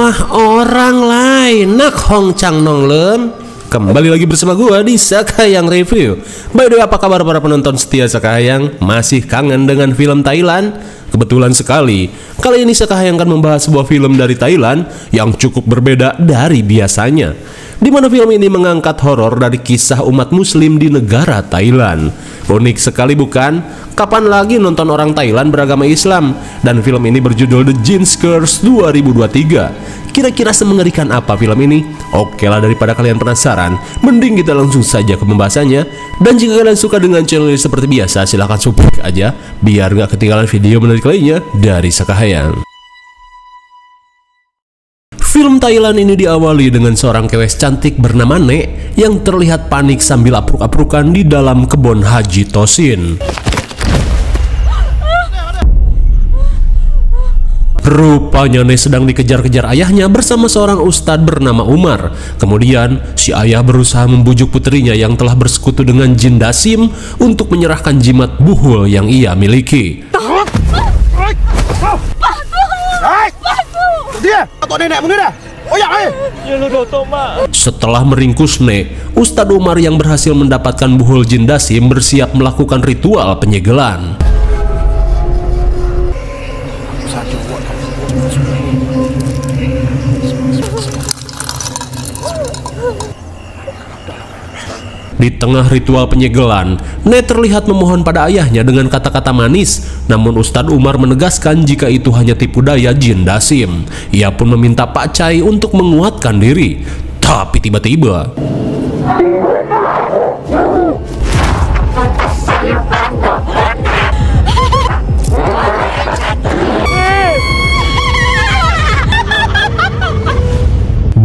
Mah orang lain nak Hong Chang Nong Lem. Kembali lagi bersama gua di Sakayang Review. By the way, apa kabar para penonton setia Sakayang? Masih kangen dengan film Thailand? Kebetulan sekali, kali ini Sakayang akan membahas sebuah film dari Thailand yang cukup berbeda dari biasanya, di mana film ini mengangkat horor dari kisah umat muslim di negara Thailand. Unik sekali bukan? Kapan lagi nonton orang Thailand beragama Islam? Dan film ini berjudul The Jin's Curse 2023. Kira-kira semengerikan apa film ini? Oke lah, daripada kalian penasaran, mending kita langsung saja ke pembahasannya. Dan jika kalian suka dengan channel ini seperti biasa, silahkan support aja biar gak ketinggalan video menarik lainnya dari Sakayang. Film Thailand ini diawali dengan seorang kewes cantik bernama Nek yang terlihat panik sambil apruk-aprukan di dalam kebun Haji Tosin. Rupanya Nek sedang dikejar-kejar ayahnya bersama seorang ustadz bernama Umar. Kemudian si ayah berusaha membujuk putrinya yang telah bersekutu dengan jin Dasim untuk menyerahkan jimat buhul yang ia miliki. Setelah meringkus Nek, Ustadz Umar yang berhasil mendapatkan buhul jin Dasim bersiap melakukan ritual penyegelan. Di tengah ritual penyegelan, Nek terlihat memohon pada ayahnya dengan kata-kata manis. Namun Ustadz Umar menegaskan jika itu hanya tipu daya jin Dasim. Ia pun meminta Pak Chai untuk menguatkan diri. Tapi tiba-tiba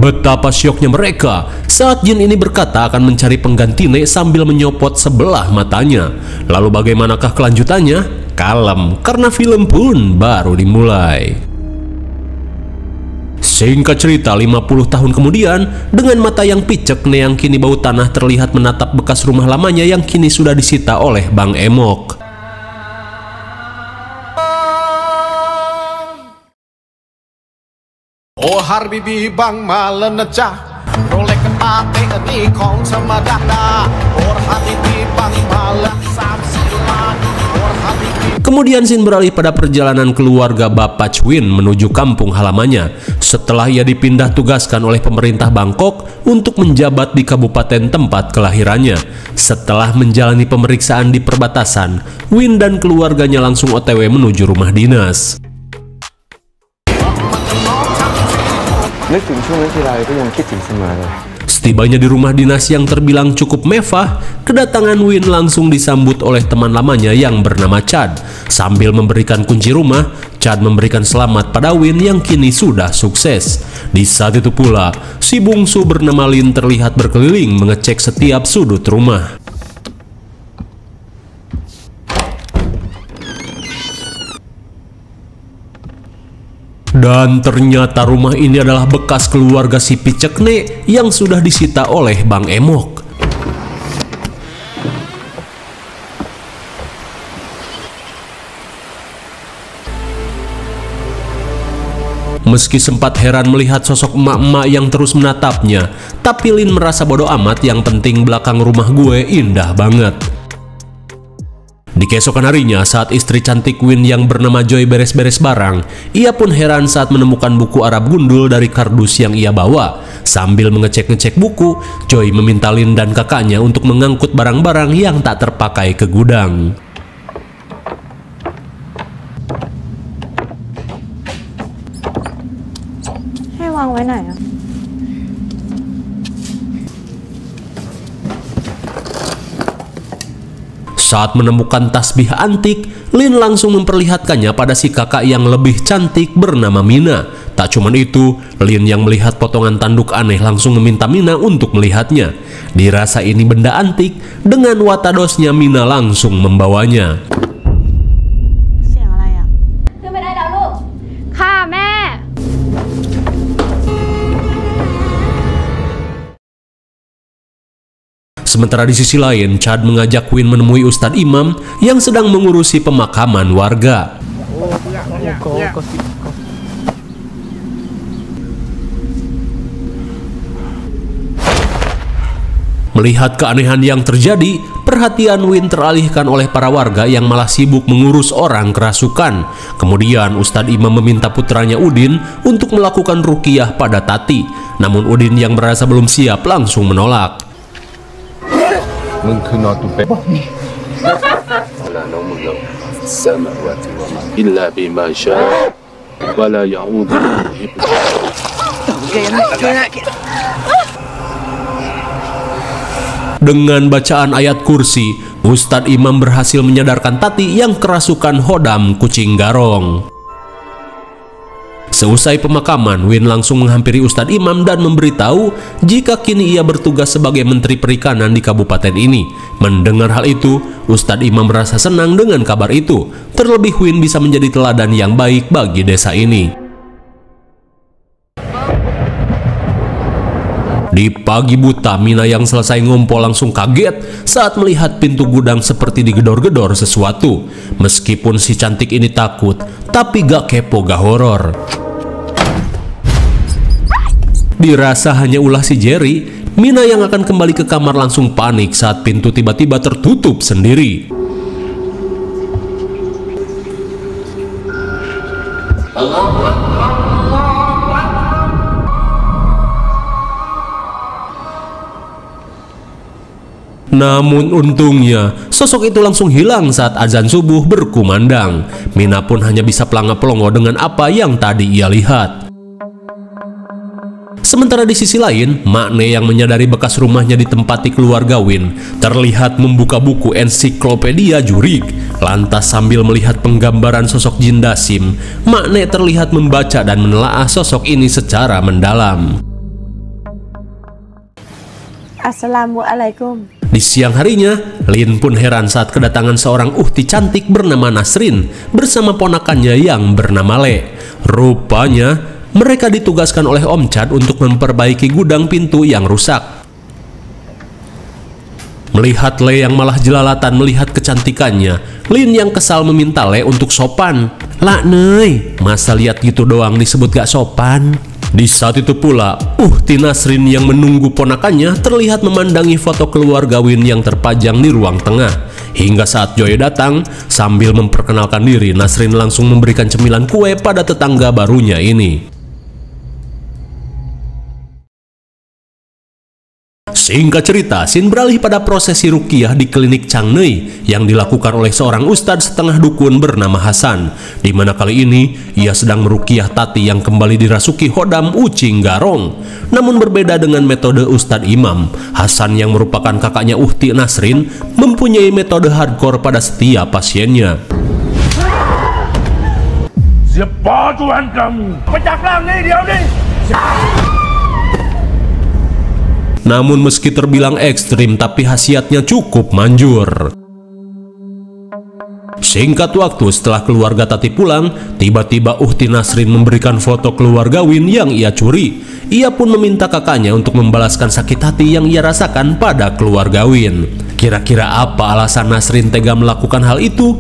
betapa syoknya mereka saat jin ini berkata akan mencari pengganti Nek sambil menyopot sebelah matanya. Lalu bagaimanakah kelanjutannya? Kalem, karena film pun baru dimulai. Singkat cerita, 50 tahun kemudian, dengan mata yang picek, Nek yang kini bau tanah terlihat menatap bekas rumah lamanya yang kini sudah disita oleh Bang Emok. Oh Harbibi Bang Malen na cha Rolek kepate ni kong sama dada Oh Harbibi Bang Malen sam silan Oh Harbibi. Kemudian scene beralih pada perjalanan keluarga Bapak Chwin menuju kampung halamannya setelah ia dipindah tugaskan oleh pemerintah Bangkok untuk menjabat di kabupaten tempat kelahirannya. Setelah menjalani pemeriksaan di perbatasan, Win dan keluarganya langsung OTW menuju rumah dinas. Setibanya di rumah dinas yang terbilang cukup mewah, kedatangan Win langsung disambut oleh teman lamanya yang bernama Chad. Sambil memberikan kunci rumah, Chad memberikan selamat pada Win yang kini sudah sukses. Di saat itu pula, si bungsu bernama Lin terlihat berkeliling mengecek setiap sudut rumah. Dan ternyata rumah ini adalah bekas keluarga si picek Nek yang sudah disita oleh Bang Emok. Meski sempat heran melihat sosok emak-emak yang terus menatapnya, tapi Lin merasa bodoh amat, yang penting belakang rumah gue indah banget. Di keesokan harinya, saat istri cantik Win yang bernama Joy beres-beres barang, ia pun heran saat menemukan buku Arab gundul dari kardus yang ia bawa. Sambil mengecek-ngecek buku, Joy meminta Lin dan kakaknya untuk mengangkut barang-barang yang tak terpakai ke gudang. Saat menemukan tasbih antik, Lin langsung memperlihatkannya pada si kakak yang lebih cantik bernama Mina. Tak cuma itu, Lin yang melihat potongan tanduk aneh langsung meminta Mina untuk melihatnya. Dirasa ini benda antik, dengan watadosnya Mina langsung membawanya. Sementara di sisi lain, Chad mengajak Win menemui Ustadz Imam yang sedang mengurusi pemakaman warga. Melihat keanehan yang terjadi, perhatian Win teralihkan oleh para warga yang malah sibuk mengurus orang kerasukan. Kemudian Ustadz Imam meminta putranya Udin untuk melakukan ruqyah pada Tati. Namun Udin yang merasa belum siap langsung menolak. Dengan bacaan ayat kursi, Ustadz Imam berhasil menyadarkan Tati yang kerasukan hodam kucing garong. Seusai pemakaman, Win langsung menghampiri Ustadz Imam dan memberitahu jika kini ia bertugas sebagai Menteri Perikanan di kabupaten ini. Mendengar hal itu, Ustadz Imam merasa senang dengan kabar itu. Terlebih Win bisa menjadi teladan yang baik bagi desa ini. Di pagi buta, Mina yang selesai ngompol langsung kaget saat melihat pintu gudang seperti digedor-gedor sesuatu. Meskipun si cantik ini takut, tapi gak kepo gak horor. Dirasa hanya ulah si Jerry, Mina yang akan kembali ke kamar langsung panik saat pintu tiba-tiba tertutup sendiri. Namun untungnya, sosok itu langsung hilang saat azan subuh berkumandang. Mina pun hanya bisa pelanga-pelongo dengan apa yang tadi ia lihat. Sementara di sisi lain, Makne yang menyadari bekas rumahnya ditempati keluarga Win terlihat membuka buku ensiklopedia Jurik. Lantas sambil melihat penggambaran sosok Jin Dasim, Makne terlihat membaca dan menelaah sosok ini secara mendalam. Assalamualaikum. Di siang harinya, Lin pun heran saat kedatangan seorang uhti cantik bernama Nasrin bersama ponakannya yang bernama Le. Rupanya, mereka ditugaskan oleh Om Chad untuk memperbaiki gudang pintu yang rusak. Melihat Le yang malah jelalatan melihat kecantikannya, Lin yang kesal meminta Le untuk sopan. "Lah Ney, masa lihat gitu doang disebut gak sopan?" Di saat itu pula, Uhti Nasrin yang menunggu ponakannya terlihat memandangi foto keluarga Win yang terpajang di ruang tengah. Hingga saat Joy datang, sambil memperkenalkan diri, Nasrin langsung memberikan cemilan kue pada tetangga barunya ini. Singkat cerita, scene beralih pada prosesi ruqyah di klinik Changney yang dilakukan oleh seorang ustadz setengah dukun bernama Hasan, di mana kali ini ia sedang meruqyah Tati yang kembali dirasuki hodam ucing garong. Namun berbeda dengan metode Ustadz Imam, Hasan yang merupakan kakaknya Uhti Nasrin mempunyai metode hardcore pada setiap pasiennya. Siapa Tuhan kamu? Pecahlah nih dia nih. Namun meski terbilang ekstrim, tapi khasiatnya cukup manjur. Singkat waktu setelah keluarga Tati pulang, tiba-tiba Uhti Nasrin memberikan foto keluarga Win yang ia curi. Ia pun meminta kakaknya untuk membalaskan sakit hati yang ia rasakan pada keluarga Win. Kira-kira apa alasan Nasrin tega melakukan hal itu?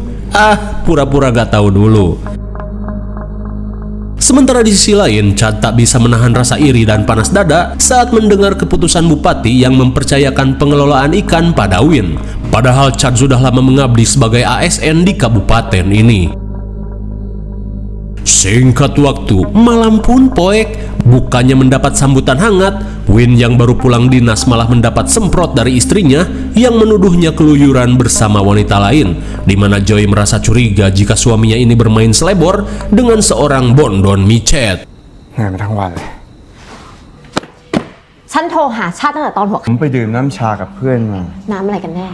Pura-pura gak tahu dulu. Sementara di sisi lain, Chad tak bisa menahan rasa iri dan panas dada saat mendengar keputusan bupati yang mempercayakan pengelolaan ikan pada Win. Padahal Chad sudah lama mengabdi sebagai ASN di kabupaten ini. Singkat waktu, malam pun poek. Bukannya mendapat sambutan hangat, Win yang baru pulang dinas malah mendapat semprot dari istrinya yang menuduhnya keluyuran bersama wanita lain, di mana Joy merasa curiga jika suaminya ini bermain selebor dengan seorang bondon micet. เหนื่อยมาทั้งวันเลย ฉันโทรหาชาติตั้งแต่ตอนหัว ผมไปดื่มน้ำชากับเพื่อนมา น้ำอะไรกันแน่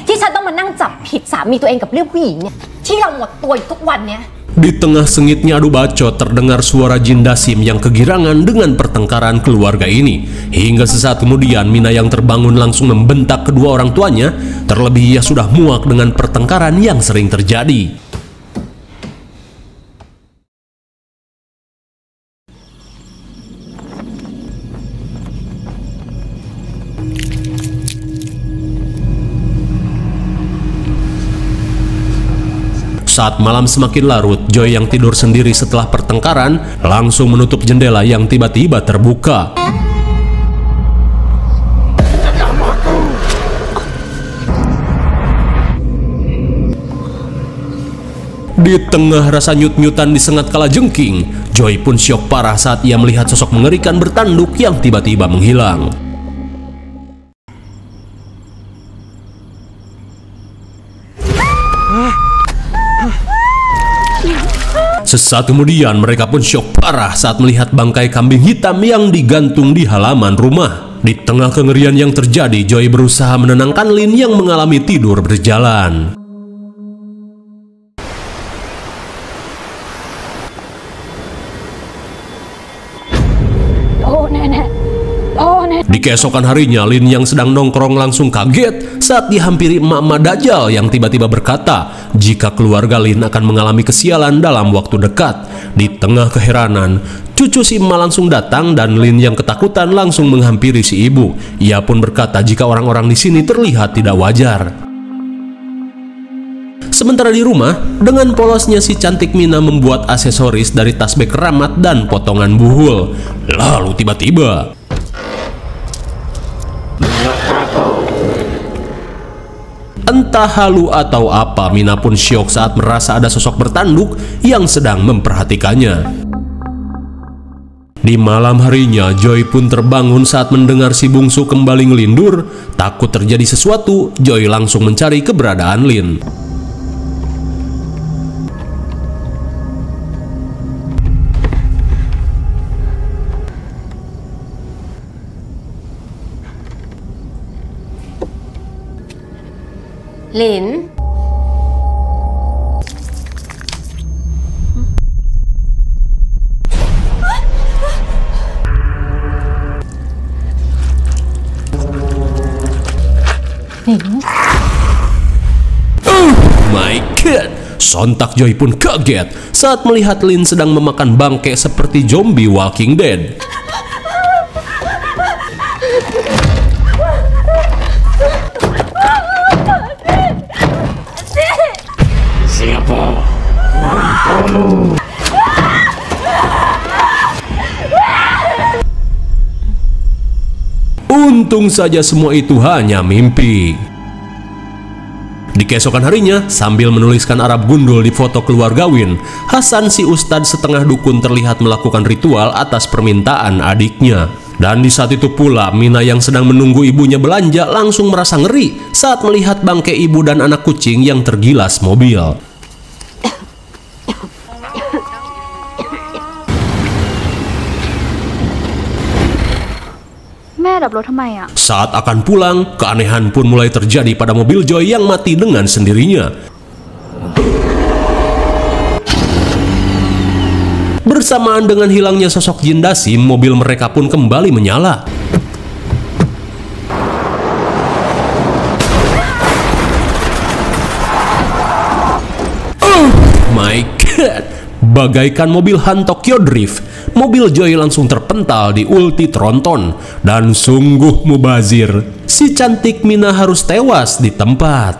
ที่ฉันต้องมานั่งจับผิดสามีตัวเองกับเรื่องผู้หญิงเนี่ยที่เราหมดตัวอยู่ทุกวันเนี้ย Di tengah sengitnya adu bacot terdengar suara Jin Dasim yang kegirangan dengan pertengkaran keluarga ini. Hingga sesaat kemudian Mina yang terbangun langsung membentak kedua orang tuanya, terlebih ia sudah muak dengan pertengkaran yang sering terjadi. Saat malam semakin larut, Joy yang tidur sendiri setelah pertengkaran langsung menutup jendela yang tiba-tiba terbuka. Di tengah rasa nyut-nyutan disengat kalajengking, Joy pun syok parah saat ia melihat sosok mengerikan bertanduk yang tiba-tiba menghilang. Sesaat kemudian mereka pun syok parah saat melihat bangkai kambing hitam yang digantung di halaman rumah. Di tengah kengerian yang terjadi, Joy berusaha menenangkan Lin yang mengalami tidur berjalan. Di keesokan harinya, Lin yang sedang nongkrong langsung kaget saat dihampiri emak-emak Dajjal yang tiba-tiba berkata jika keluarga Lin akan mengalami kesialan dalam waktu dekat. Di tengah keheranan, cucu si emak langsung datang dan Lin yang ketakutan langsung menghampiri si ibu. Ia pun berkata jika orang-orang di sini terlihat tidak wajar. Sementara di rumah, dengan polosnya si cantik Mina membuat aksesoris dari tasbih keramat dan potongan buhul. Lalu tiba-tiba entah halu atau apa, Mina pun syok saat merasa ada sosok bertanduk yang sedang memperhatikannya. Di malam harinya, Joy pun terbangun saat mendengar si bungsu kembali ngelindur. Takut terjadi sesuatu, Joy langsung mencari keberadaan Lin. Lin? My God! Sontak Joy pun kaget saat melihat Lin sedang memakan bangke seperti zombie Walking Dead. Untung saja semua itu hanya mimpi. Di keesokan harinya, sambil menuliskan Arab gundul di foto keluarga Win, Hasan si ustadz setengah dukun terlihat melakukan ritual atas permintaan adiknya. Dan di saat itu pula, Mina yang sedang menunggu ibunya belanja langsung merasa ngeri saat melihat bangkai ibu dan anak kucing yang tergilas mobil. Saat akan pulang, keanehan pun mulai terjadi pada mobil Joy yang mati dengan sendirinya. Bersamaan dengan hilangnya sosok Jin Dasim, mobil mereka pun kembali menyala. Oh my God! Bagaikan mobil Han Tokyo Drift, mobil Joy langsung terpental di ulti tronton. Dan sungguh mubazir, si cantik Mina harus tewas di tempat.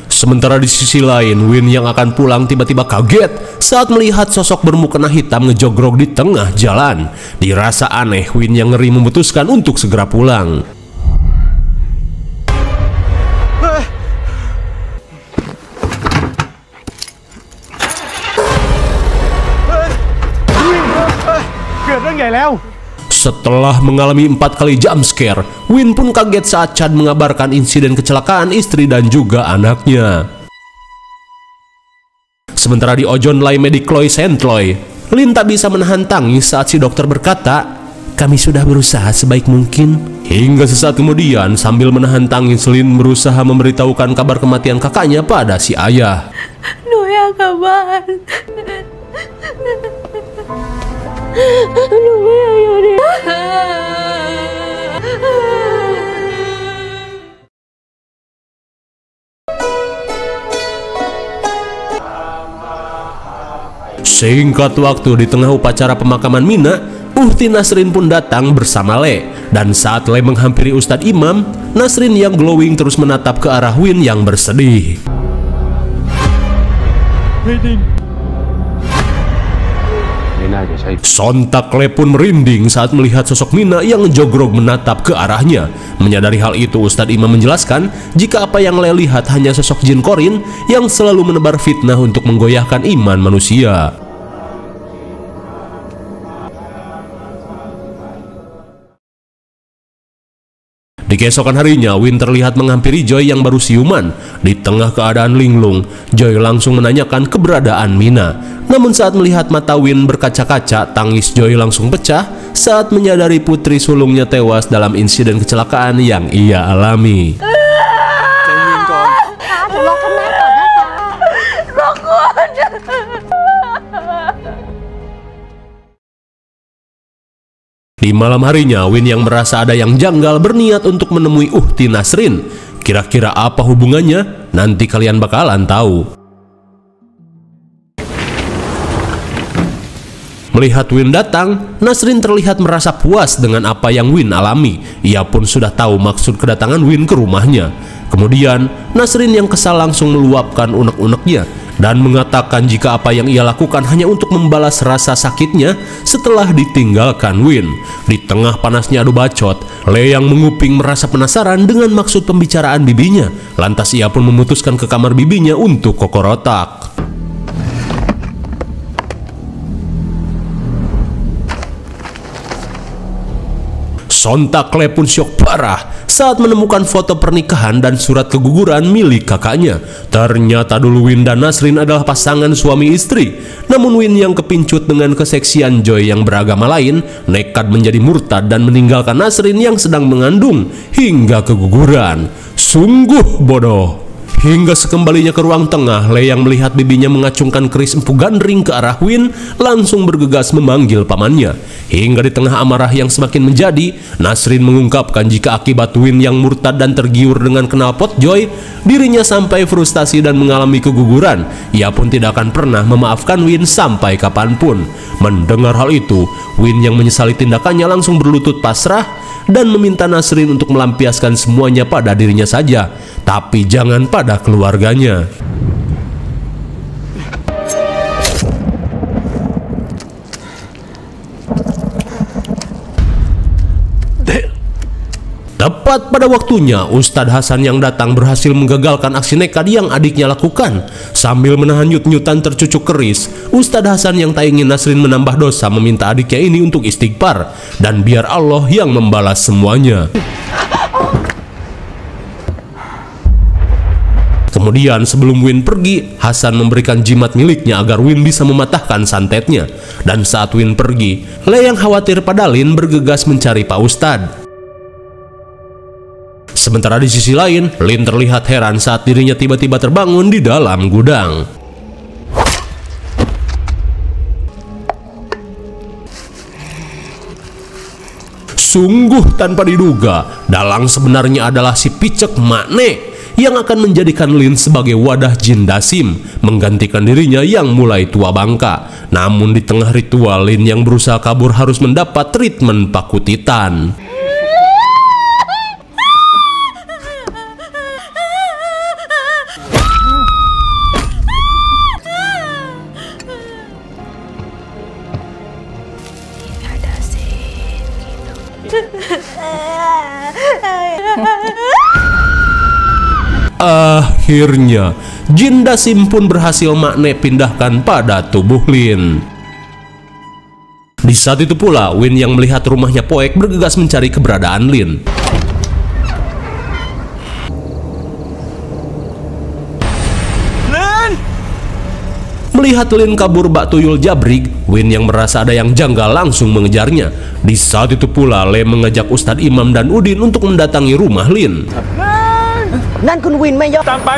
Sementara di sisi lain, Win yang akan pulang tiba-tiba kaget saat melihat sosok bermukena hitam ngejogrok di tengah jalan. Dirasa aneh, Win yang ngeri memutuskan untuk segera pulang. Setelah mengalami 4 kali jump scare, Win pun kaget saat Chad mengabarkan insiden kecelakaan istri dan juga anaknya. Sementara di Ojon Lai Medicloy Sentloy, Lin tak bisa menahan tangis saat si dokter berkata, "Kami sudah berusaha sebaik mungkin." Hingga sesaat kemudian, sambil menahan tangis, Lin berusaha memberitahukan kabar kematian kakaknya pada si ayah. Noya kabar. Singkat waktu, di tengah upacara pemakaman Mina, Uhti Nasrin pun datang bersama Le. Dan saat Le menghampiri Ustadz Imam, Nasrin yang glowing terus menatap ke arah Win yang bersedih. Sontak Le pun merinding saat melihat sosok Mina yang jogrok menatap ke arahnya. Menyadari hal itu, Ustadz Imam menjelaskan jika apa yang Le lihat hanya sosok jin korin yang selalu menebar fitnah untuk menggoyahkan iman manusia. Di keesokan harinya, Win terlihat menghampiri Joy yang baru siuman. Di tengah keadaan linglung, Joy langsung menanyakan keberadaan Mina. Namun saat melihat mata Win berkaca-kaca, tangis Joy langsung pecah saat menyadari putri sulungnya tewas dalam insiden kecelakaan yang ia alami. Di malam harinya, Win yang merasa ada yang janggal berniat untuk menemui Uhti Nasrin. Kira-kira apa hubungannya? Nanti kalian bakalan tahu. Melihat Win datang, Nasrin terlihat merasa puas dengan apa yang Win alami. Ia pun sudah tahu maksud kedatangan Win ke rumahnya. Kemudian, Nasrin yang kesal langsung meluapkan unek-uneknya dan mengatakan jika apa yang ia lakukan hanya untuk membalas rasa sakitnya setelah ditinggalkan Win. Di tengah panasnya adu bacot, Le yang menguping merasa penasaran dengan maksud pembicaraan bibinya. Lantas ia pun memutuskan ke kamar bibinya untuk kokorotak. Sontak Le pun syok parah saat menemukan foto pernikahan dan surat keguguran milik kakaknya. Ternyata dulu Win dan Nasrin adalah pasangan suami istri. Namun Win yang kepincut dengan keseksian Joy yang beragama lain nekat menjadi murtad dan meninggalkan Nasrin yang sedang mengandung hingga keguguran. Sungguh bodoh. Hingga sekembalinya ke ruang tengah, Le yang melihat bibinya mengacungkan keris empu gandring ke arah Win langsung bergegas memanggil pamannya. Hingga di tengah amarah yang semakin menjadi, Nasrin mengungkapkan jika akibat Win yang murtad dan tergiur dengan knalpot Joy, dirinya sampai frustasi dan mengalami keguguran. Ia pun tidak akan pernah memaafkan Win sampai kapanpun. Mendengar hal itu, Win yang menyesali tindakannya langsung berlutut pasrah dan meminta Nasrin untuk melampiaskan semuanya pada dirinya saja, tapi jangan pada keluarganya. Tepat pada waktunya, Ustadz Hasan yang datang berhasil menggagalkan aksi nekat yang adiknya lakukan. Sambil menahan nyut-nyutan tercucuk keris, Ustadz Hasan yang tak ingin Nasrin menambah dosa meminta adiknya ini untuk istighfar dan biar Allah yang membalas semuanya. Kemudian sebelum Win pergi, Hasan memberikan jimat miliknya agar Win bisa mematahkan santetnya. Dan saat Win pergi, Le yang khawatir pada Lin bergegas mencari Pak Ustadz. Sementara di sisi lain, Lin terlihat heran saat dirinya tiba-tiba terbangun di dalam gudang. Sungguh tanpa diduga, Dalang sebenarnya adalah si Picek Makne yang akan menjadikan Lin sebagai wadah jin Dasim, menggantikan dirinya yang mulai tua bangka. Namun di tengah ritual, Lin yang berusaha kabur harus mendapat treatment pakutitan. Akhirnya, jin Dasim pun berhasil Makne pindahkan pada tubuh Lin. Di saat itu pula, Win yang melihat rumahnya Poek bergegas mencari keberadaan Lin. Melihat Lin kabur bak tuyul jabrig, Win yang merasa ada yang janggal langsung mengejarnya. Di saat itu pula, Le mengajak Ustadz Imam dan Udin untuk mendatangi rumah Lin. Nan kun Winไม่ยอม ตามไป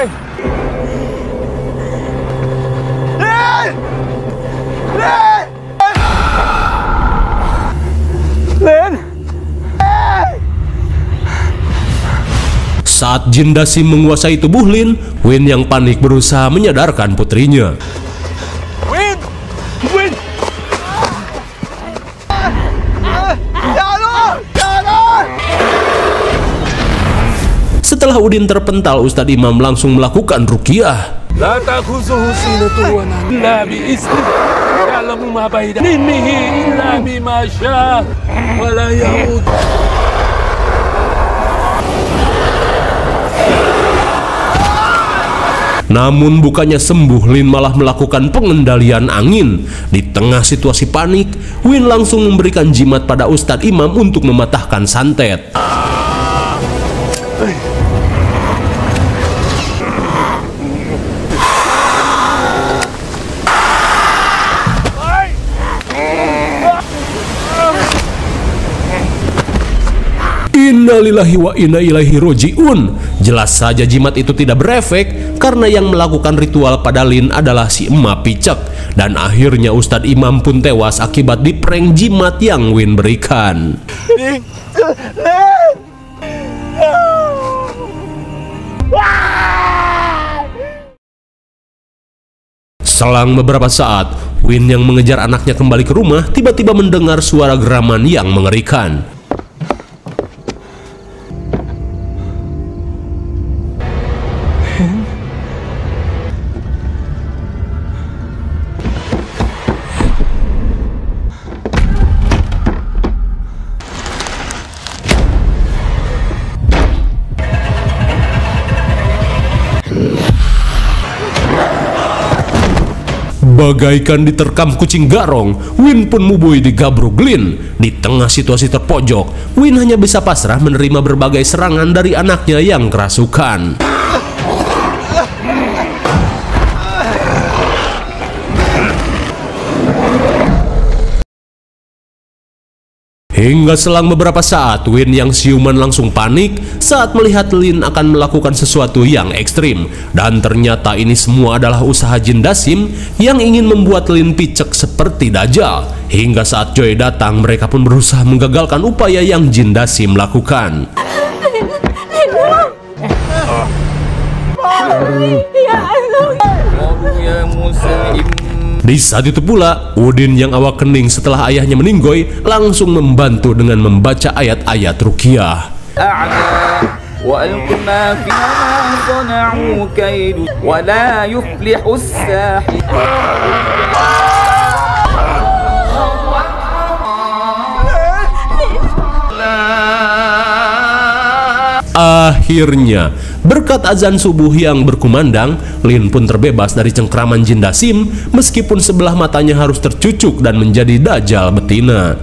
Saat jin Dasim menguasai tubuh Lin, Win yang panik berusaha menyadarkan putrinya. Win! Win! Setelah Udin terpental, Ustadz Imam langsung melakukan ruqyah. لا تأخذه سنة ونوم إلا بإذنه يعلم ما بين علمه إلا بما شاء ولا يعود. Namun bukannya sembuh, Lin malah melakukan pengendalian angin. Di tengah situasi panik, Win langsung memberikan jimat pada Ustadz Imam untuk mematahkan santet. Innalillahi wa inna ilaihi roji'un. Jelas saja jimat itu tidak berefek karena yang melakukan ritual pada Lin adalah si emak picek. Dan akhirnya Ustadz Imam pun tewas akibat diprank jimat yang Win berikan. Selang beberapa saat, Win yang mengejar anaknya kembali ke rumah tiba-tiba mendengar suara geraman yang mengerikan. Bagaikan diterkam kucing garong, Win pun mubui digabruk Lin. Di tengah situasi terpojok, Win hanya bisa pasrah menerima berbagai serangan dari anaknya yang kerasukan. Hingga selang beberapa saat, Win yang siuman langsung panik saat melihat Lin akan melakukan sesuatu yang ekstrim. Dan ternyata ini semua adalah usaha Jin Dasim yang ingin membuat Lin picek seperti Dajjal. Hingga saat Joy datang, mereka pun berusaha menggagalkan upaya yang Jin Dasim lakukan. Di saat itu pula, Udin yang awak kening setelah ayahnya meninggoy langsung membantu dengan membaca ayat-ayat ruqyah. Akhirnya, berkat azan subuh yang berkumandang, Lin pun terbebas dari cengkraman Jin Dasim meskipun sebelah matanya harus tercucuk dan menjadi Dajjal betina.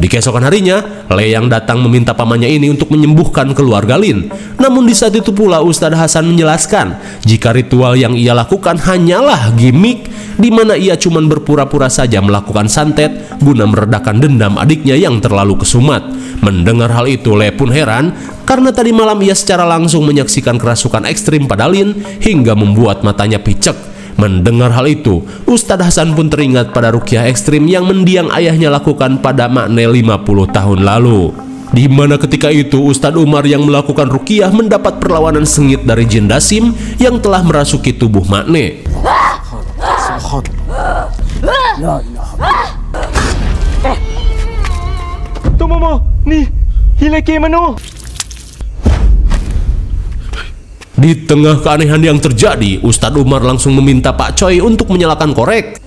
Di keesokan harinya, Leyang datang meminta pamannya ini untuk menyembuhkan keluarga Lin. Namun di saat itu pula Ustadz Hasan menjelaskan jika ritual yang ia lakukan hanyalah gimmick, di mana ia cuma berpura-pura saja melakukan santet guna meredakan dendam adiknya yang terlalu kesumat. Mendengar hal itu, Le pun heran karena tadi malam ia secara langsung menyaksikan kerasukan ekstrim pada Lin hingga membuat matanya picek. Mendengar hal itu, Ustadz Hasan pun teringat pada ruqyah ekstrim yang mendiang ayahnya lakukan pada Makne 50 tahun lalu. Di mana ketika itu Ustadz Umar yang melakukan ruqyah mendapat perlawanan sengit dari Jin Dasim yang telah merasuki tubuh Makne. Tu Momo, ni hilaki mano. Di tengah keanehan yang terjadi, Ustadz Umar langsung meminta Pak Choi untuk menyalakan korek.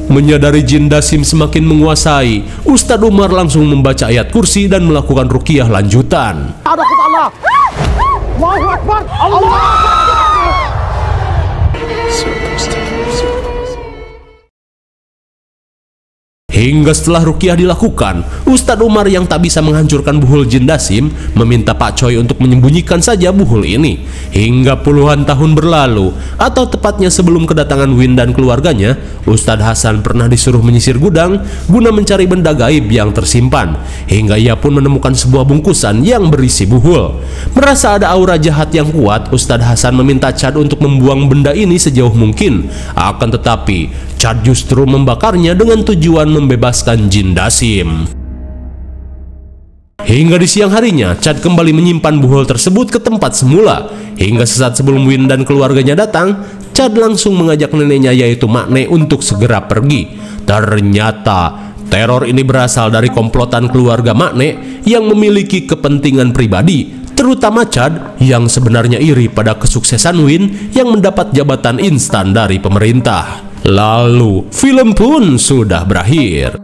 Menyadari Jin Dasim semakin menguasai, Ustadz Umar langsung membaca ayat kursi dan melakukan ruqyah lanjutan. Hingga setelah ruqyah dilakukan, Ustadz Umar yang tak bisa menghancurkan buhul Jin Dasim meminta Pak Choi untuk menyembunyikan saja buhul ini. Hingga puluhan tahun berlalu, atau tepatnya sebelum kedatangan Win dan keluarganya, Ustadz Hasan pernah disuruh menyisir gudang guna mencari benda gaib yang tersimpan. Hingga ia pun menemukan sebuah bungkusan yang berisi buhul. Merasa ada aura jahat yang kuat, Ustadz Hasan meminta Chad untuk membuang benda ini sejauh mungkin. Akan tetapi, Chad justru membakarnya dengan tujuan membebaskan Jin Dasim. Hingga di siang harinya, Chad kembali menyimpan buhol tersebut ke tempat semula. Hingga sesaat sebelum Win dan keluarganya datang, Chad langsung mengajak neneknya yaitu Maknae untuk segera pergi. Ternyata teror ini berasal dari komplotan keluarga Maknae yang memiliki kepentingan pribadi, terutama Chad yang sebenarnya iri pada kesuksesan Win yang mendapat jabatan instan dari pemerintah. Lalu, film pun sudah berakhir.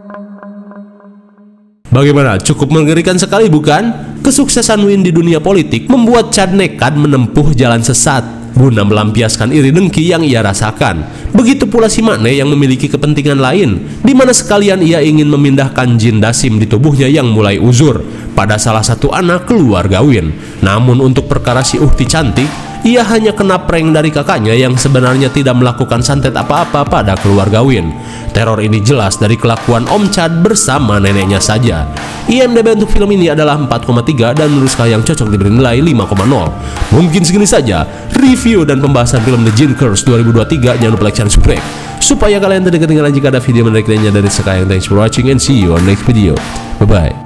Bagaimana? Cukup mengerikan sekali bukan? Kesuksesan Win di dunia politik membuat Chad nekat menempuh jalan sesat guna melampiaskan iri dengki yang ia rasakan. Begitu pula si Maknae yang memiliki kepentingan lain, di mana sekalian ia ingin memindahkan jin dasim di tubuhnya yang mulai uzur pada salah satu anak keluarga Win. Namun untuk perkara si Ukti cantik, ia hanya kena prank dari kakaknya yang sebenarnya tidak melakukan santet apa-apa pada keluarga Win. Teror ini jelas dari kelakuan Om Chad bersama neneknya saja. IMDb untuk film ini adalah 4,3 dan menurut yang cocok diberi nilai 5,0. Mungkin segini saja review dan pembahasan film The Jinn Curse 2023. Jangan lupa like, share, dan subscribe supaya kalian tidak ketinggalan jika ada video menarik lainnya dari Sekayang. Thanks for watching and see you on next video. Bye-bye.